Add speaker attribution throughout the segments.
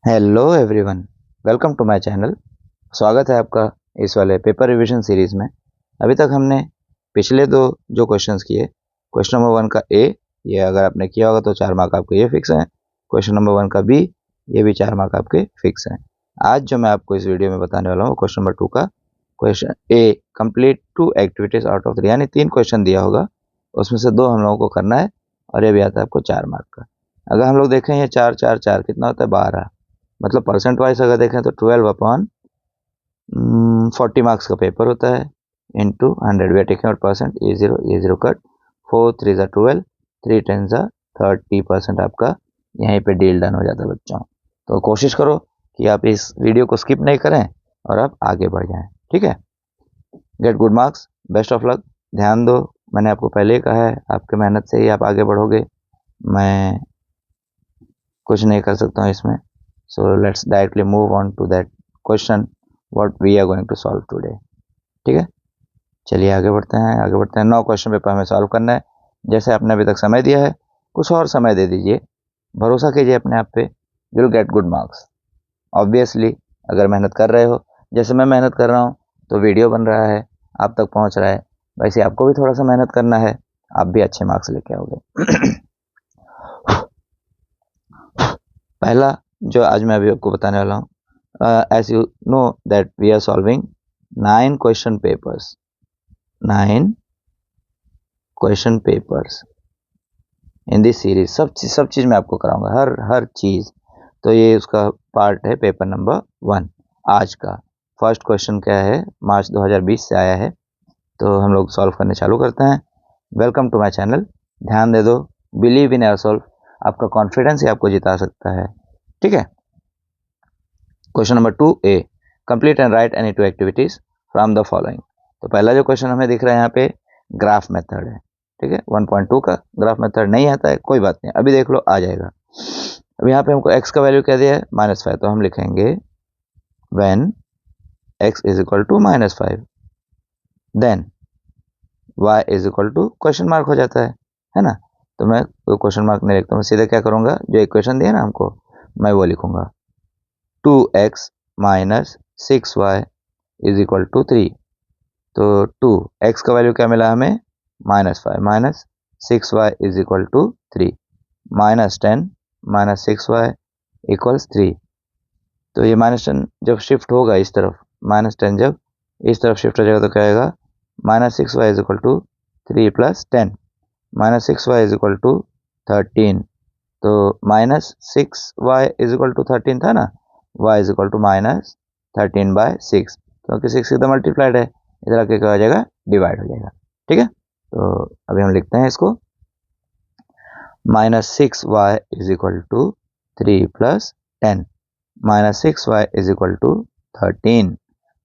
Speaker 1: Hello everyone, welcome to my channel. स्वागत है आपका इस वाले पेपर रिवीजन सीरीज़ में। अभी तक हमने पिछले दो जो क्वेश्चंस किए, क्वेश्चन नंबर 1 का ए, ये अगर आपने किया होगा तो 4 मार्क आपके ये फिक्स हैं। क्वेश्चन नंबर 1 का बी, ये भी 4 मार्क आपके फिक्स हैं। आज जो मैं आपको इस वीडियो में बताने वाला हूँ क्वेश्चन नंबर 2 का question A, complete 2 activities out of 3, यानी 3 क्वेश्चन दिया होगा, उसमें से 2 हम लोगों को करना है और ये भी आता है आपको 4 मार्क का। अगर हम लोग देखें ये 4 4 4 कितना होता है 12, मतलब परसेंट वाइज अगर देखें तो 12/40 मार्क्स का पेपर होता है into 100। We are taking out percent, ये जीरो कट, 4 3 ज़ा 12, 3 10 ज़ा 30% आपका यहीं पे डील डन हो जाता है बच्चों। तो कोशिश करो कि आप इस वीडियो को स्किप नहीं करें और आप आगे बढ़ जाएं, ठीक है। Get good marks, best of luck. ध्यान दो, मैंने आपको पहले ही कहा है, आपके मेहनत से ही आप आगे बढ़ोगे, मैं कुछ नहीं कर सकता हूँ इसमें। So let's directly move on to that question what we are going to solve today। ठीक है, चलिए आगे बढ़ते हैं। 9 क्वेश्चन पेपर हमें सॉल्व करना है। जैसे आपने अभी तक समय दिया है, कुछ और समय दे दीजिए, भरोसा कीजिए अपने आप पे, you will get good marks. Obviously अगर मेहनत कर रहे हो, जैसे मैं मेहनत कर रहा हूँ, तो वीडियो बन रहा है, आप तक पहुँच रहा है, वैसे आपको भी थोड़ा सा मेहनत करना है, आप भी अच्छे मार्क्स लेके आओगे। पहला जो आज मैं अभी आपको बताने वाला हूँ, as you know that we are solving 9 question papers, 9 question papers in this series। सब चीज़ मैं आपको कराऊंगा, हर चीज़। तो ये उसका पार्ट है पेपर नंबर 1 आज का। फर्स्ट क्वेश्चन क्या है, मार्च 2020 से आया है, तो हम लोग सॉल्व करने चालू करते हैं। Welcome to my channel. ध्यान दे दो, बिलीव इन योरसेल्फ, आपका कॉन्फिडेंस ही आपको जिता सकता है, ठीक है। Question number 2A, complete and write any 2 activities from the following. तो पहला जो क्वेश्चन हमें दिख रहा है यहाँ पे ग्राफ मेथड है, ठीक है। 1.2 का ग्राफ मेथड नहीं आता है, कोई बात नहीं, अभी देख लो आ जाएगा। अब यहाँ पे हमको x का वैल्यू क्या दिया है, -5, तो हम लिखेंगे when x is equal to -5, then y is equal to question mark हो जाता है ना। तो मैं कोई क्वेश्चन मार्क नहीं लिखता हूँ, सीधे क्या करूँगा, जो इक्वेशन दिया ना हमको, मैं वो लिखूंगा, 2x minus 6y is equal to 3। तो 2x का वैल्यू क्या मिला हमें, -5, minus 6y is equal to 3, -10 minus 6y equals 3। तो ये -10 जब शिफ्ट होगा इस तरफ, -10 जब इस तरफ शिफ्ट हो जाएगा तो क्या आएगा, -6y is equal to 3 + 10, -6y is equal to 13। तो -6y इज इक्वल टू 13 था ना, y इज इक्वल टू -13/6, क्योंकि 6 इधर मल्टीप्लाइड है, इधर आके क्या हो जाएगा, डिवाइड हो जाएगा, ठीक है। तो अभी हम लिखते हैं इसको, -6y is equal to 3 + 10, -6y is equal to 13।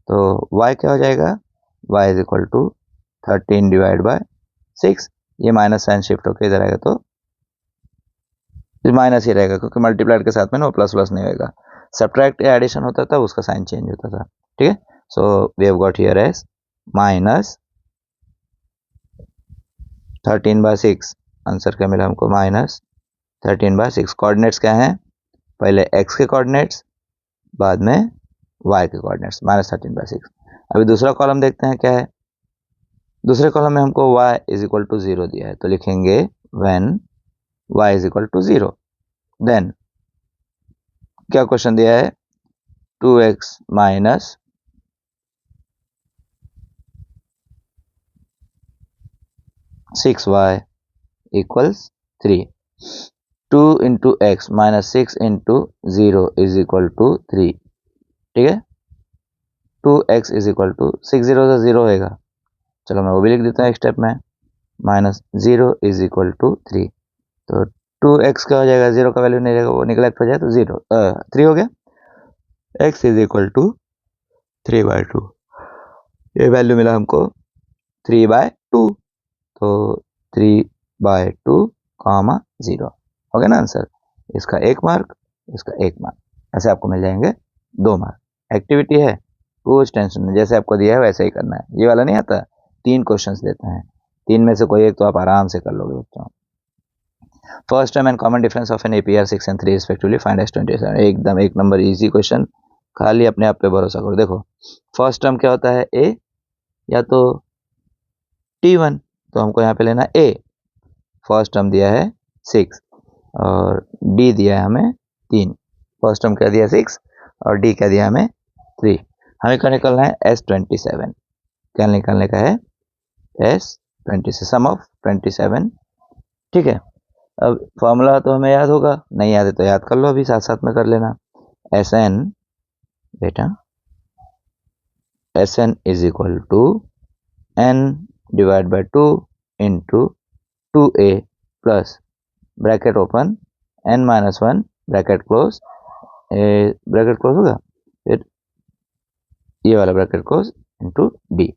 Speaker 1: तो y क्या हो जाएगा, y इज इक्वल टू 13/6। ये माइनस साइन शिफ्ट होकर इधर आएगा तो माइनस ही रहेगा, क्योंकि मल्टीप्लाइड के साथ में ना प्लस प्लस नहीं होगा। सब्ट्रैक्ट या एडिशन होता था, उसका साइन चेंज होता था, ठीक है। So we have got here as -13/6। Answer क्या मिला हमको, -13/6। कोऑर्डिनेट्स क्या हैं, पहले x के कोऑर्डिनेट्स, बाद में y के कोऑर्डिनेट्स, -13/6। अभी दूसरा कॉलम देखते हैं क्या है। दूसरे कॉलम में हमको y इज इक्वल टू 0 दिया है, तो लिखेंगे when y is equal to 0, then क्या क्वेश्चन दिया है, 2x minus 6y equals 3। 2 into X minus 6 into 0 is equal to 3, ठीक है। 2x इज इक्वल टू 6 0 से 0 होएगा, चलो मैं वो भी लिख देता हूँ एक स्टेप में, -0 इज इक्वल टू 3। तो 2x क्या हो जाएगा, 0 का वैल्यू नहीं रहेगा, वो निगलेक्ट हो जाए तो 3 हो गया। x इज इक्वल टू 3/2, ये वैल्यू मिला हमको 3/2, तो 3/2, 0 हो गया ना आंसर। इसका 1 मार्क, इसका 1 मार्क, ऐसे आपको मिल जाएंगे 2 मार्क। एक्टिविटी है, कुछ टेंशन नहीं, जैसे आपको दिया है वैसे ही करना है। ये वाला नहीं आता, 3 क्वेश्चंस देते हैं, 3 में से कोई एक तो आप आराम से कर लोगे बच्चों। First term and common difference of an APR 6 and 3 respectively find S27। एकदम एक नंबर इजी क्वेश्चन, खाली अपने आप पे भरोसा करो। देखो फर्स्ट टर्म क्या होता है, A या तो T1, तो हमको यहाँ पे लेना A। फर्स्ट टर्म दिया है 6 और D दिया है हमें 3। फर्स्ट टर्म क्या दिया 6 और D क्या दिया हमें 3। हमें क्या निकलना है S27। क्या निकालने का है S27, सम ऑफ 27। ठीक है, अब फॉर्मूला तो हमें याद होगा, नहीं याद है तो याद कर लो, अभी साथ साथ में कर लेना। Sn बेटा Sn is equal to n divide by 2 into 2a plus bracket open n minus 1 bracket close, bracket close होगा, फिर ये वाला ब्रैकेट क्लोज इंटू d।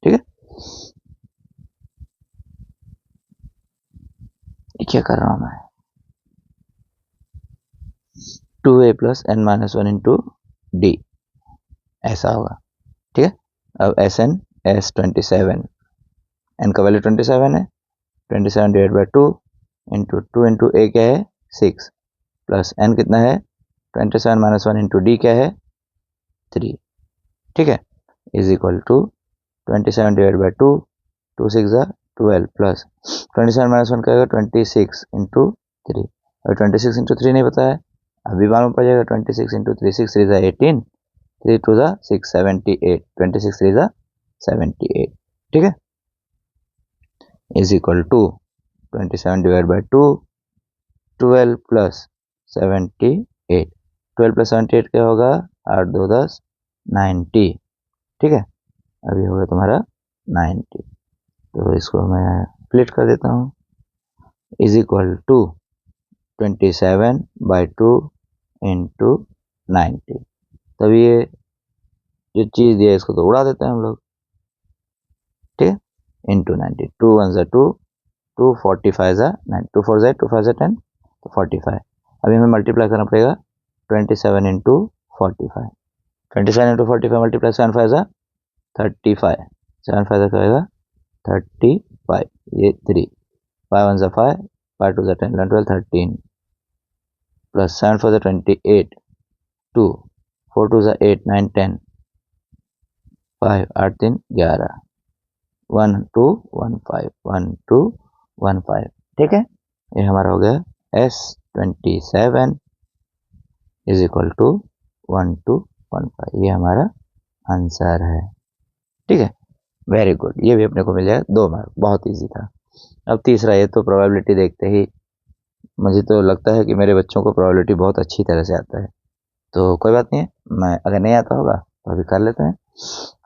Speaker 1: ठीक है, क्या कर रहा हूं मैं, 2a plus n minus 1 into d, ऐसा होगा। ठीक है, अब Sn S27, n का वैल्यू 27 है, 27 डिवाइड बाई 2 इंटू a क्या है 6 प्लस n कितना है 27 माइनस 1 इंटू d क्या है 3। ठीक है, is equal to 27 divide by 2, 2 6 12 plus 27 minus 1 क्या होगा 26 इंटू 3। और 26 इंटू 3 नहीं पता है, अभी मालूम पड़ जाएगा। 26 इंटू 3, 6 3 18, 3 2 6 78, 26 3 78। ठीक है, is equal to 27 divide by 2, 12 plus 78, 12 plus 78 क्या होगा 8 2 10 90। ठीक है, अभी होगा तुम्हारा 90, तो इसको मैं स्प्लिट कर देता हूँ, is equal to 27 by 2 into 90। तब ये जो चीज़ दिया है इसको तो उड़ा देते हैं हम लोग। ठीक है, इंटू 90, 2 1 ज़ा 2, 2 45 ज़ा 9, 2 4 ज़ा 2 5 ज़ा 10, तो 45। अभी हमें मल्टीप्लाई करना पड़ेगा 27 इंटू 45, 27 इंटू 45 मल्टीप्लाई 7 5 ज़ा 35, 7 5 ज़ा क्या होगा 35, ये 3, 5 1 ज़ा 5, 5 2 ज़ा 10, 11 12 13 प्लस 7 4 ज़ा 28, 2 4 2 ज़ा 8 9 10, 5 8 3 11, 1 2 1 5 1 2 1 5। ठीक है, ये हमारा हो गया S27 इज इक्वल टू 1 2 1 5, ये हमारा आंसर है। ठीक है, वेरी गुड, ये भी अपने को मिल जाएगा 2 मार्क, बहुत इजी था। अब तीसरा, ये तो प्रोबेबिलिटी देखते ही मुझे तो लगता है कि मेरे बच्चों को प्रोबेबिलिटी बहुत अच्छी तरह से आता है, तो कोई बात नहीं है, मैं अगर नहीं आता होगा तो अभी कर लेते हैं।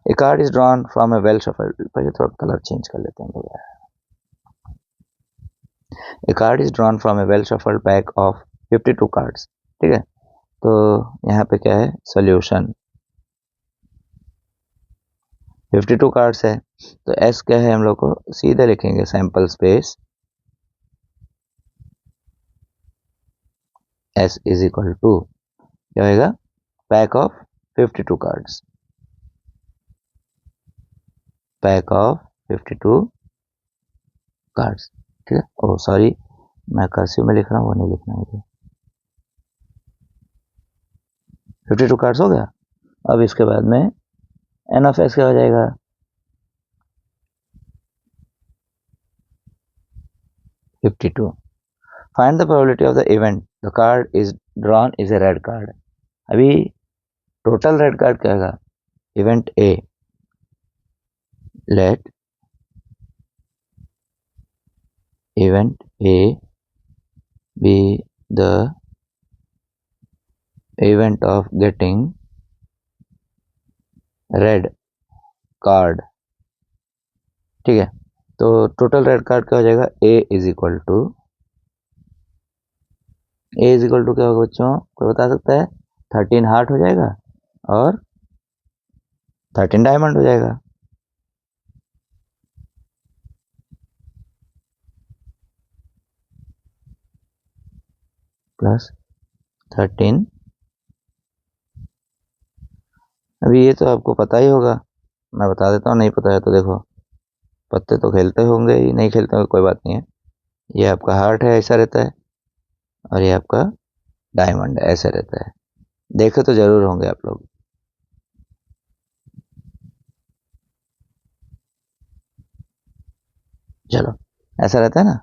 Speaker 1: A card is drawn from a well shuffled, पहले थोड़ा कलर चेंज कर लेते हैं लोग। A card is drawn from a well shuffled pack of 52 cards. ठीक है, तो यहाँ पे क्या है सोल्यूशन, 52 कार्ड्स है, तो एस क्या है हम लोग को सीधे लिखेंगे sample space S is equal to क्या होगा pack of 52 cards, pack of 52 cards. ठीक है, ओ सॉरी, मैं कर्सिव में लिख रहा हूँ, वो नहीं लिखना है। 52 कार्ड्स हो गया। अब इसके बाद में एन ऑफ एस क्या हो जाएगा 52। Find the probability of the event the card is drawn is a red card. अभी टोटल रेड कार्ड क्या होगा, event A, let event A be the event of getting red card. ठीक है, तो total red card क्या हो जाएगा ए is equal to क्या होगा बच्चों, कोई बता सकता है 13 हार्ट हो जाएगा और 13 डायमंड हो जाएगा। प्लस 13, अभी ये तो आपको पता ही होगा, मैं बता देता हूँ, नहीं पता है तो देखो, पत्ते तो खेलते होंगे ही, नहीं खेलते होंगे कोई बात नहीं है। ये आपका हार्ट है, ऐसा रहता है, और ये आपका डायमंड है, ऐसा रहता है। देखे तो जरूर होंगे आप लोग। चलो, ऐसा रहता है ना।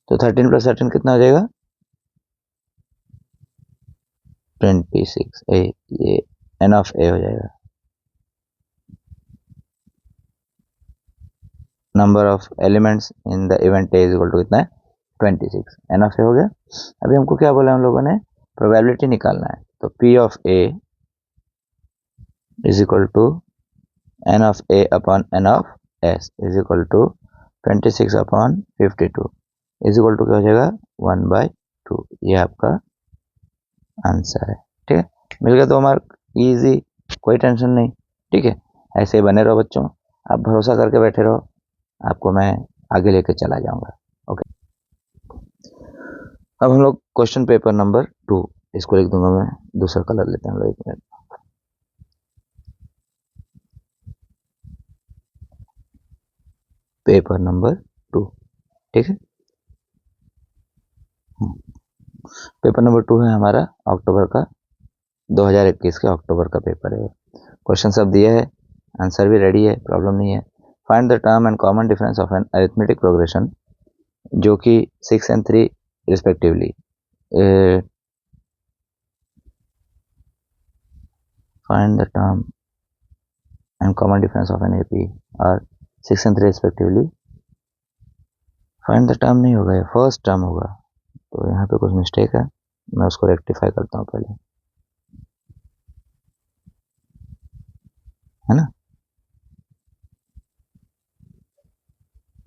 Speaker 1: तो 13 + 13 कितना हो जाएगा? 26। ये एन ऑफ ए हो जाएगा। Number of elements in the event A is equal to कितना है? 26। एन ऑफ ए हो गया। अभी हमको क्या बोला हम लोगों ने? प्रोबेबिलिटी निकालना है। तो P of A is equal to N of A upon N of S is equal to 26 अपॉन 52 इज इक्वल टू क्या हो जाएगा? 1/2। ये आपका आंसर है। ठीक है, मिल गया 2 मार्क। इजी, कोई टेंशन नहीं। ठीक है, ऐसे ही बने रहो बच्चों, आप भरोसा करके बैठे रहो, आपको मैं आगे लेके चला जाऊंगा। ओके, अब हम लोग क्वेश्चन पेपर नंबर 2, इसको लिख दूंगा मैं, दूसरा कलर लेते हैं हम लोग। 1 मिनट। पेपर नंबर 2, ठीक है। पेपर नंबर 2 है हमारा अक्टूबर का, 2021 के अक्टूबर का पेपर है। क्वेश्चन सब दिया है, आंसर भी रेडी है, प्रॉब्लम नहीं है। Find the term and common difference of an arithmetic progression जो कि 6 and 3 respectively. Find the term and common difference of an AP और 6 and 3 respectively. Find the term नहीं होगा, ये फर्स्ट टर्म होगा, तो यहाँ पे कुछ मिस्टेक है, मैं उसको रेक्टिफाई करता हूँ पहले, है ना।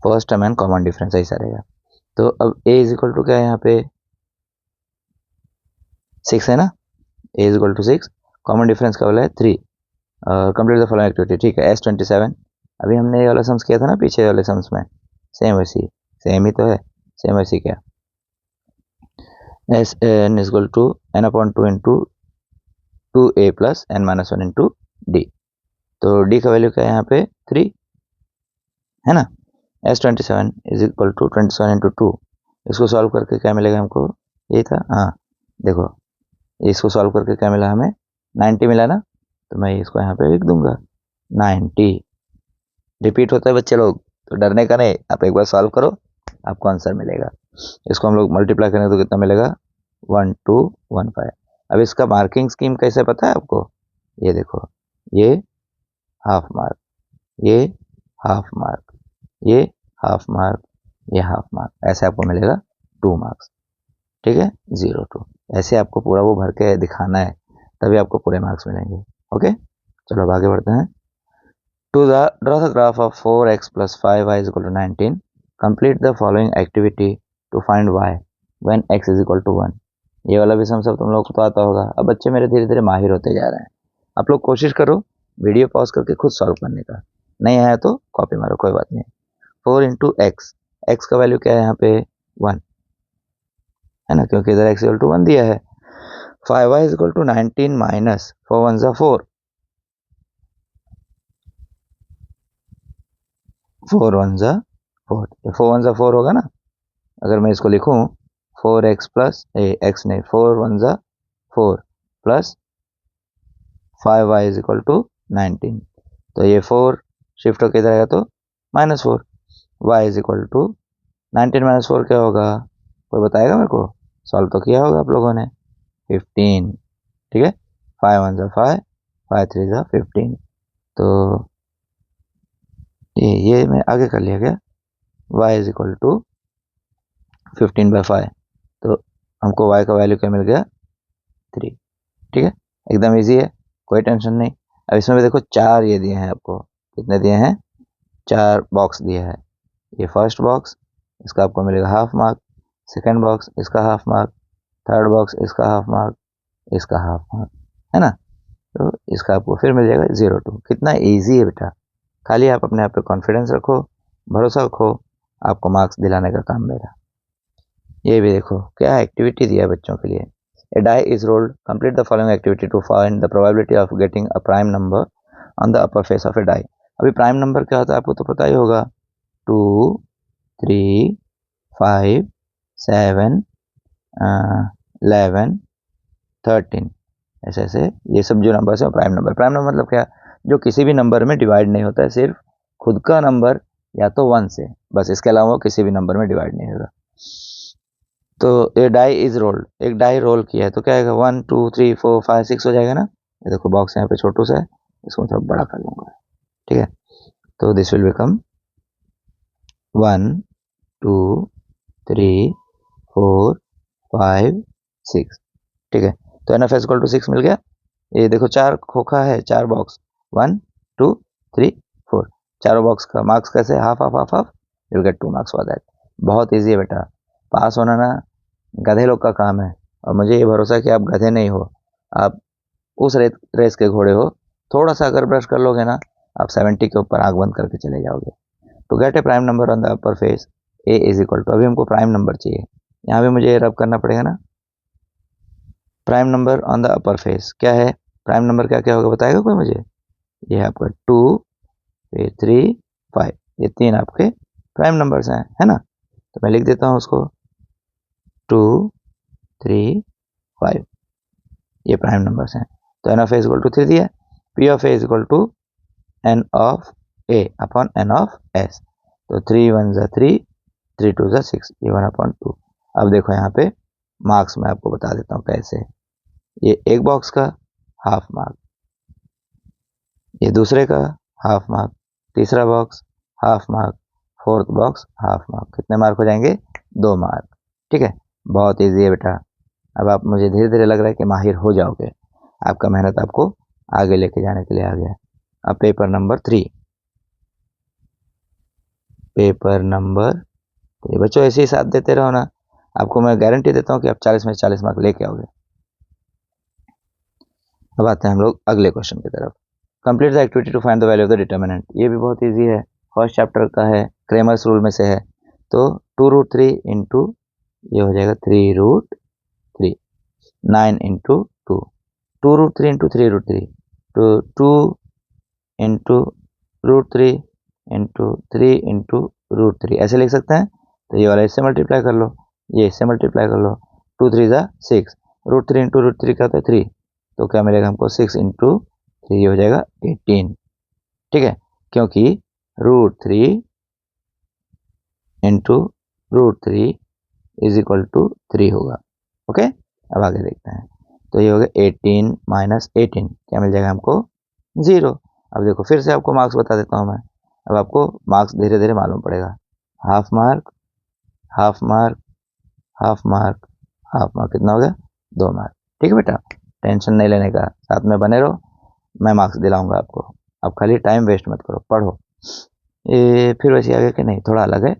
Speaker 1: First term and common difference ऐसा रहेगा। तो अब a इज इक्वल टू क्या है यहाँ पे? 6 है ना, a is equal to 6, common difference का वाला है 3। कंप्लीट द फॉलोइंग एक्टिविटी, ठीक है। S27, अभी हमने ये वाला सम्स किया था ना पीछे वाले सम्स में, सेम वैसी, सेम ही तो है, सेम वैसी क्या। S N is equal to n upon 2 into 2a plus n minus 1 into D. तो d का वैल्यू क्या है यहाँ पे? 3, है ना। S27 is equal to 27 into 2, इसको सॉल्व करके क्या मिलेगा हमको? यही था, हाँ देखो, इसको सॉल्व करके क्या मिला हमें? 90 मिला ना, तो मैं इसको यहाँ पे लिख दूंगा 90। रिपीट होता है बच्चे लोग, तो डरने का नहीं, आप एक बार सॉल्व करो, आपको आंसर मिलेगा। इसको हम लोग मल्टीप्लाई करेंगे तो कितना मिलेगा? 1215। अब इसका मार्किंग स्कीम कैसे पता है आपको? ये देखो, ये हाफ मार्क, ये हाफ मार्क, ये हाफ मार्क, ये हाफ मार्क, ऐसे आपको मिलेगा 2 मार्क्स। ठीक है, 0 2, ऐसे आपको पूरा वो भर के दिखाना है, तभी आपको पूरे मार्क्स मिलेंगे। ओके, चलो अब आगे बढ़ते हैं। To draw the graph of 4x plus 5y is equal to 19. Complete the following activity to find y when x is equal to 1. ये वाला भी सब तुम लोग को तो आता होगा। अब बच्चे मेरे धीरे धीरे माहिर होते जा रहे हैं। आप लोग कोशिश करो वीडियो पॉज करके खुद सॉल्व करने का, नहीं आया तो कॉपी मारो, कोई बात नहीं। 4 इंटू एक्स, एक्स का वैल्यू क्या है यहाँ पे? 1, है ना, क्योंकि इधर x इक्वल टू 1 दिया है। 5y is equal to 19 minus 4 1 जा 4, 4 1 जा 4, 4 1 जा 4 होगा ना। अगर मैं इसको लिखूं 4x प्लस एक्स नहीं, 4 1 जा 4 plus 5y is equal to 19, तो ये 4 शिफ्ट होके इधर आएगा तो -4, y is equal to 19 minus 4 क्या होगा? कोई बताएगा मेरे को? सॉल्व तो किया होगा आप लोगों ने, 15। ठीक है, 5 1 जा 5, 5 3 जा 15, तो ये मैं आगे कर लिया गया। y इज इक्वल टू 15/5, तो हमको y का वैल्यू क्या मिल गया? 3। ठीक है, एकदम इजी है, कोई टेंशन नहीं। अब इसमें भी देखो 4 ये दिए हैं आपको, कितने दिए हैं? 4 बॉक्स दिए हैं। ये फर्स्ट बॉक्स, इसका आपको मिलेगा हाफ मार्क, सेकंड बॉक्स इसका हाफ मार्क, थर्ड बॉक्स इसका हाफ मार्क, इसका हाफ मार्क, है ना। तो इसका आपको फिर मिल जाएगा 0 2। कितना ईजी है बेटा, खाली आप अपने आप पे कॉन्फिडेंस रखो, भरोसा रखो, आपको मार्क्स दिलाने का काम मेरा। ये भी देखो क्या एक्टिविटी दिया बच्चों के लिए। A die is rolled. Complete the following activity to find the probability of getting a prime number on the upper face of a die. अभी प्राइम नंबर क्या होता है आपको तो पता ही होगा, 2 3 5 7 11 13 ऐसे ऐसे ये सब जो नंबर्स है प्राइम नंबर। प्राइम नंबर मतलब क्या, जो किसी भी नंबर में डिवाइड नहीं होता है, सिर्फ खुद का नंबर या तो 1 से, बस इसके अलावा किसी भी नंबर में डिवाइड नहीं होगा। तो ए डाई इज रोल्ड, एक डाई रोल किया है तो क्या आएगा 1 2 3 4 5 6 हो जाएगा ना। ये देखो बॉक्स यहाँ पे छोटू सा है, इसको मैं थोड़ा बड़ा कर लूंगा, ठीक है। तो दिस विल बिकम 1 2 3 4 5 6, ठीक है। तो N of S equal to 6 मिल गया। ये देखो 4 खोखा है, 4 बॉक्स 1 2 3 4, चारों बॉक्स का मार्क्स कैसे, half half half half, you get 2 marks for that. बहुत ईजी है बेटा, पास होना ना गधे लोग का काम है, और मुझे ये भरोसा है कि आप गधे नहीं हो, आप उस रेस के घोड़े हो। थोड़ा सा अगर ब्रश कर लोगे ना, आप 70 के ऊपर आंख बंद करके चले जाओगे। To get a prime number on the upper face A is equal to, अभी हमको प्राइम नंबर चाहिए, यहाँ भी मुझे रब करना पड़ेगा ना। Prime number on the upper face क्या है, प्राइम नंबर क्या क्या होगा बताएगा कोई मुझे। ये है आपका 2 फिर 3 5, ये 3 आपके प्राइम नंबर्स हैं, है ना। तो मैं लिख देता हूँ उसको 2 3 5, ये प्राइम नंबर्स हैं। तो N of A equal to 3 दिया, P of A equal to N of A upon N of S. तो 3 1 ज़ा 3 3 2 ज़ा 6, ये 1/2। अब देखो यहाँ पे मार्क्स मैं आपको बता देता हूँ कैसे। ये एक बॉक्स का हाफ मार्क, ये दूसरे का हाफ मार्क, तीसरा box half mark, fourth box half mark, कितने मार्क हो जाएंगे 2 मार्क, ठीक है। बहुत ईजी है बेटा, अब आप मुझे धीरे धीरे लग रहा है कि माहिर हो जाओगे, आपका मेहनत आपको आगे लेके जाने के लिए आ गया। अब पेपर नंबर 3, पेपर नंबर 3 बच्चों ऐसे ही साथ देते रहो ना, आपको मैं गारंटी देता हूँ कि आप 40 में 40 मार्क लेके आओगे। अब आते हैं हम लोग अगले क्वेश्चन की तरफ। Complete the activity to find the value of the determinant, ये भी बहुत इजी है, फर्स्ट चैप्टर का है, क्रेमर्स रूल में से है। तो 2√3 इंटू ये हो जाएगा 3√3, 9 इंटू 2, 2√3 इंटू 3√3, तो 2 इंटू √3 इंटू 3 इंटू √3 ऐसे लिख सकते हैं। तो ये वाला इससे मल्टीप्लाई कर लो, ये इससे मल्टीप्लाई कर लो, 2 3 ज़ा 6, √3 इंटू √3 क्या होता है 3, तो क्या मिलेगा हमको 6 इंटू 3, ये हो जाएगा 18, ठीक है। क्योंकि √3 इंटू √3 इज इक्वल टू 3 होगा, ओके। अब आगे देखते हैं, तो ये हो गया 18 माइनस 18, क्या मिल जाएगा हमको 0। अब देखो फिर से आपको मार्क्स बता देता हूँ मैं, अब आपको मार्क्स धीरे धीरे मालूम पड़ेगा। Half mark half mark half mark half mark, कितना हो गया 2 मार्क, ठीक है बेटा। टेंशन नहीं लेने का, साथ में बने रहो, मैं मार्क्स दिलाऊंगा आपको। अब खाली टाइम वेस्ट मत करो, पढ़ो। ये फिर वैसे आगे कि नहीं, थोड़ा अलग है।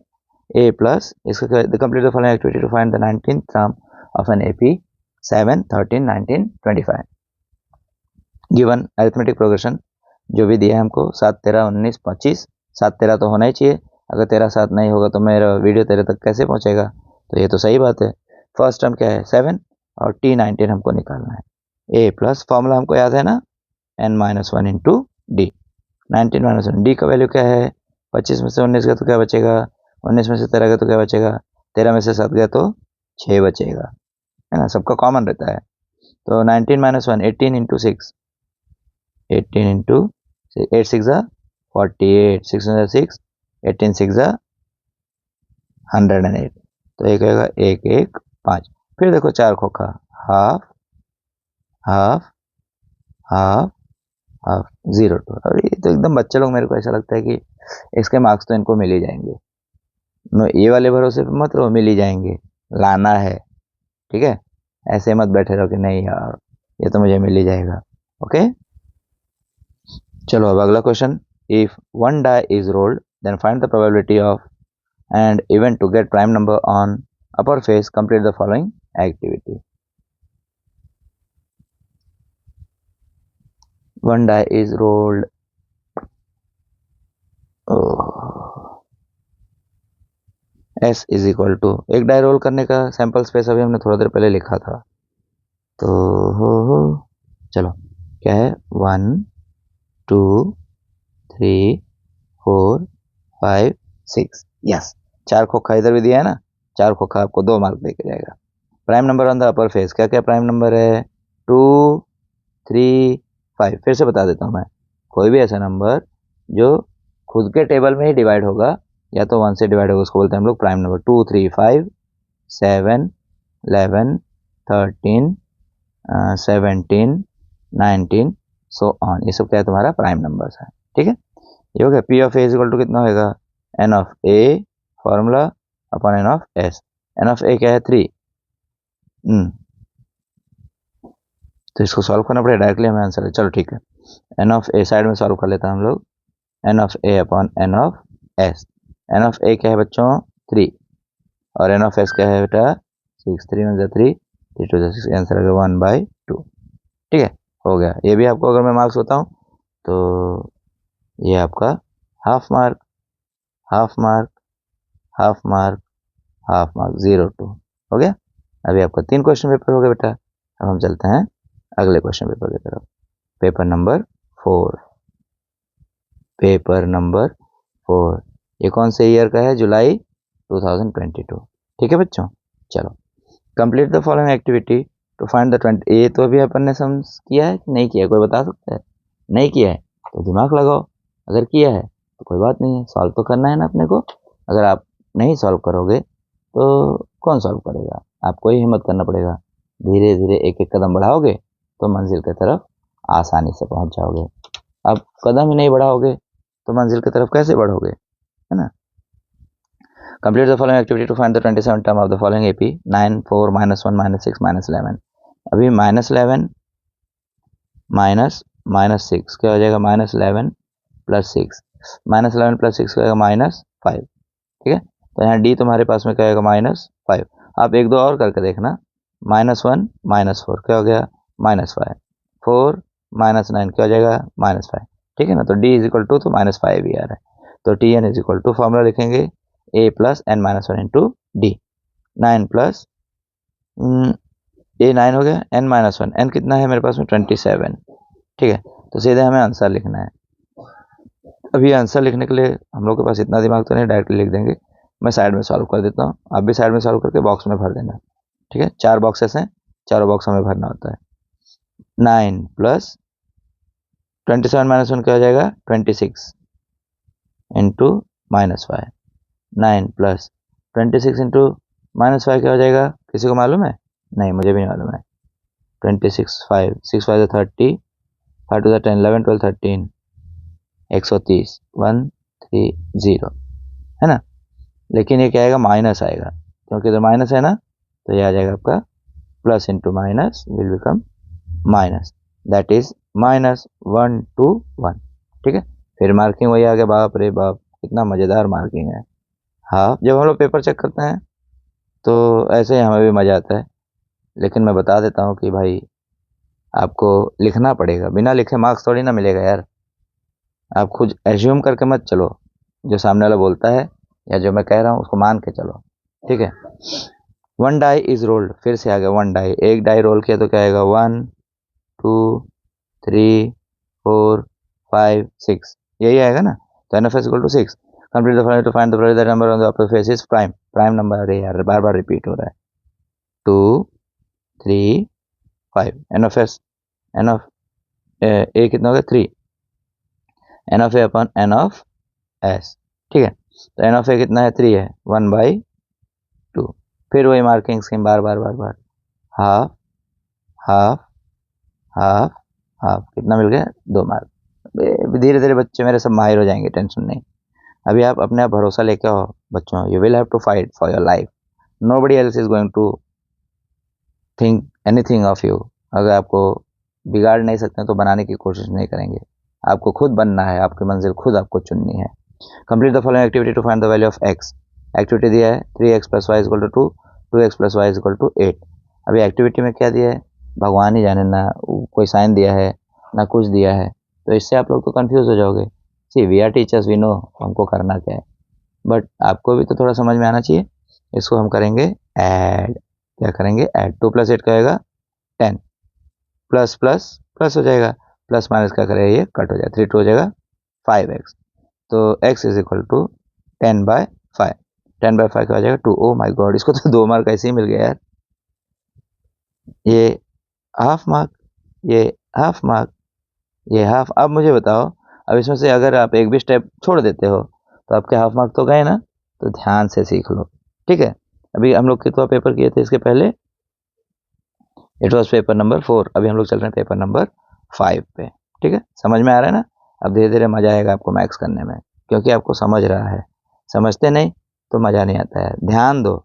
Speaker 1: ए प्लस इसको complete the following activity to find the 19th term of an AP 7 13 19 25। Given arithmetic progression जो भी दिया है हमको 7 13 19 25, 7 13 तो होना ही चाहिए, अगर 13 7 नहीं होगा तो मेरा वीडियो तेरे तक कैसे पहुंचेगा। तो ये तो सही बात है। फर्स्ट टर्म क्या है 7 और T19 हमको निकालना है। ए प्लस फॉर्मूला हमको याद है ना, n-1 into D, 19 minus 1, D का वैल्यू क्या है 25 में से 19 गया तो क्या बचेगा, 19 में से 13 गया तो क्या बचेगा, 13 में से 7 गया तो 6 बचेगा, है ना, सबका कॉमन रहता है। तो 19 माइनस 1 18 इंटू 6, 18 इंटू 8 6 48, 6 6 18 6 108, तो एक होगा 1 1 5। फिर देखो 4 खोखा, हाफ हाफ हाफ हाफ 0 2। और ये तो एकदम बच्चे लोग, मेरे को ऐसा लगता है कि इसके मार्क्स तो इनको मिल ही जाएंगे, ये वाले भरोसे पे मत रहो, मिल ही जाएंगे, लाना है, ठीक है। ऐसे मत बैठे रहो कि नहीं यार ये तो मुझे मिल ही जाएगा, ओके। चलो अब अगला क्वेश्चन, if one die is rolled then find the probability of and event to get prime number on upper face, complete the following activity. One die is rolled, S is equal to, एक die roll करने का sample space अभी हमने थोड़ा देर पहले लिखा था, तो हो चलो क्या है 1 2 3 4 5 6। यस, 4 खोखा इधर भी दिया है ना, 4 खोखा आपको 2 मार्क दे के जाएगा। Prime number on the upper face, क्या क्या प्राइम नंबर है? 2, 3, 5। फिर से बता देता हूँ मैं, कोई भी ऐसा नंबर जो खुद के टेबल में ही डिवाइड होगा या तो 1 से डिवाइड होगा, उसको बोलते हैं हम लोग प्राइम नंबर। 2, 3, 5, 7, 11, 13, 17, 19 सो ऑन, ये सब क्या है? तुम्हारा प्राइम नंबर्स है। ठीक है, ये हो गया। P of A is equal to कितना होगा? N of A formula upon N of S. N of A क्या है? 3। तो इसको सॉल्व करना पड़ेगा, डायरेक्टली हमें आंसर है। चलो ठीक है, एन ऑफ ए साइड में सॉल्व कर लेते हैं हम लोग। N of A upon N of S. N of A क्या है बच्चों? 3, और एन ऑफ एस क्या है बेटा? 6। 3 1 3, 3 2 6, आंसर है 1/2। ठीक है, हो गया। ये भी आपको अगर मैं मार्क्स बताऊं तो ये आपका half mark, half mark, half mark, half mark, 0 2 हो गया। अभी आपका 3 क्वेश्चन पेपर हो गया बेटा। अब हम चलते हैं अगले क्वेश्चन पेपर की तरफ। Paper number 4। पेपर नंबर 4 ये कौन से ईयर का है? जुलाई 2022। ठीक है बच्चों, चलो। Complete the following activity to find the 20। ये तो अभी अपन ने समझ किया है कि नहीं किया? कोई बता सकता है? नहीं किया है तो दिमाग लगाओ, अगर किया है तो कोई बात नहीं है, सॉल्व तो करना है ना अपने को। अगर आप नहीं सॉल्व करोगे तो कौन सॉल्व करेगा? आपको ही हिम्मत करना पड़ेगा। धीरे धीरे एक एक कदम बढ़ाओगे तो मंजिल की तरफ आसानी से पहुंच जाओगे। अब कदम ही नहीं बढ़ाओगे तो मंजिल की तरफ कैसे बढ़ोगे, है ना? Complete the following activity to find the 27 term of the following AP 9, 4, -1, -6, -11। अभी -11 -6 क्या हो जाएगा? -11 + 6, -11 + 6 क्या होगा? -5। ठीक है, तो यहाँ डी तुम्हारे पास में क्या होगा? -5। आप एक दो और करके देखना। -1 -4 क्या हो गया? -5। 4 -9 क्या हो जाएगा? -5। ठीक है ना, तो डी इज इक्वल टू तो -5 ही आ रहा है। तो T n is equal to formula लिखेंगे a + n-1 into d. 9 plus a 9 हो गया, n-1 n कितना है मेरे पास में? 27। ठीक है, तो सीधे हमें आंसर लिखना है। अभी आंसर लिखने के लिए हम लोग के पास इतना दिमाग तो नहीं, डायरेक्टली लिख देंगे। मैं साइड में सॉल्व कर देता हूँ, आप भी साइड में सॉल्व करके बॉक्स में भर देना। ठीक है, 4 बॉक्सेस हैं, चारों बॉक्स हमें भरना होता है। 9 + 27 - 1 क्या हो जाएगा? 26 इंटू -5। 9 + 26 इंटू -5 क्या हो जाएगा? किसी को मालूम है? नहीं, मुझे भी नहीं मालूम है। 26 5 6 5 30, 5 2 10 11 12 13, 130 130, है ना? लेकिन ये क्या आएगा? माइनस आएगा, क्योंकि इधर माइनस है ना, तो ये आ जाएगा आपका plus into minus will become minus, that is -1 2 1। ठीक है, फिर मार्किंग वही आ गया। बाप रे बाप, कितना मज़ेदार मार्किंग है। हाँ, जब हम लोग पेपर चेक करते हैं तो ऐसे ही हमें भी मज़ा आता है, लेकिन मैं बता देता हूँ कि भाई आपको लिखना पड़ेगा, बिना लिखे मार्क्स थोड़ी ना मिलेगा यार। आप खुद एज्यूम करके मत चलो, जो सामने वाला बोलता है या जो मैं कह रहा हूँ उसको मान के चलो। ठीक है, 1 डाई इज रोल्ड, फिर से आ गया 1 डाई। एक डाई रोल किया तो क्या आएगा? 1 2 3 4 5 6, यही आएगा ना। तो N of S equal to 6। Complete the following to find the probability number on the upper face is prime. Prime number, अरे यार बार बार रिपीट हो रहा है। 2 3 5। N of S, n of A कितना हो गया? 3। N of A upon N of S. ठीक है, तो एन ऑफ ए कितना है? 3 है, 1/2। फिर वही मार्किंग स्कीम, बार बार बार बार। हाफ हाफ हाफ हाफ, कितना मिल गया? 2 मार्क। धीरे धीरे बच्चे मेरे सब माहिर हो जाएंगे, टेंशन नहीं। अभी आप अपने आप भरोसा लेके आओ बच्चों। You will have to fight for your life, nobody else is going to think anything of you. अगर आपको बिगाड़ नहीं सकते तो बनाने की कोशिश नहीं करेंगे। आपको खुद बनना है, आपकी मंजिल खुद आपको चुननी है। Complete the following activity to find the value of X. Activity दिया है 3x + y = 2, 2x + y = 8। अभी एक्टिविटी में क्या दिया है भगवान ही जाने, ना कोई साइन दिया है ना कुछ दिया है, तो इससे आप लोग तो कंफ्यूज हो जाओगे। See we are teachers, we know हमको करना क्या है, बट आपको भी तो थोड़ा समझ में आना चाहिए। इसको हम करेंगे ऐड। क्या करेंगे? ऐड। 2 + 8 क्या होगा? 10। प्लस प्लस प्लस हो जाएगा, प्लस माइनस क्या करेगा? ये कट हो जाएगा, 3 2 हो जाएगा 5x। तो x इज इक्वल टू 10/5, 10/5 का हो जाएगा 2। ओ माय गॉड, इसको तो 2 मार्क ऐसे ही मिल गया यार। ये हाफ मार्क, ये हाफ मार्क, ये हाफ। अब मुझे बताओ, अब इसमें से अगर आप एक भी स्टेप छोड़ देते हो तो आपके हाफ मार्क तो गए ना। तो ध्यान से सीख लो, ठीक है। अभी हम लोग कितना पेपर किए थे इसके पहले, इट वॉज पेपर नंबर 4। अभी हम लोग चल रहे हैं पेपर नंबर 5 पे, ठीक है। समझ में आ रहा है ना। अब धीरे धीरे मजा आएगा आपको मैथ्स करने में, क्योंकि आपको समझ रहा है। समझते नहीं तो मजा नहीं आता है। ध्यान दो,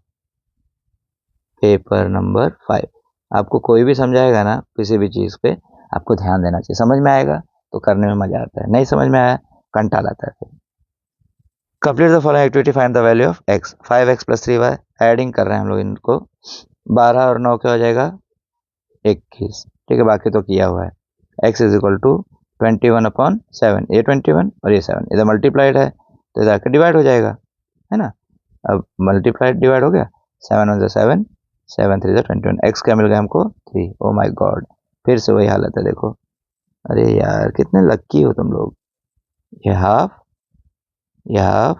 Speaker 1: पेपर नंबर 5 आपको कोई भी समझाएगा ना किसी भी चीज़ पे, आपको ध्यान देना चाहिए। समझ में आएगा तो करने में मजा आता है, नहीं समझ में आया कंटाल आता है फिर। Complete the following activity, find the value of x। 5x + 3y adding कर रहे हैं हम लोग इनको। 12 और 9 क्या हो जाएगा, 21, ठीक है। बाकी तो किया हुआ है। x = 21/7, ये 21 और ये 7 इधर मल्टीप्लाइड है तो इधर आकर डिवाइड हो जाएगा, है ना। अब मल्टीप्लाइड डिवाइड हो गया, 7 × 7, 7 × 3 = 21। x क्या मिल गया हमको, 3। ओ माय गॉड, फिर से वही हालत है देखो। अरे यार कितने लक्की हो तुम लोग। ये हाफ, ये हाफ,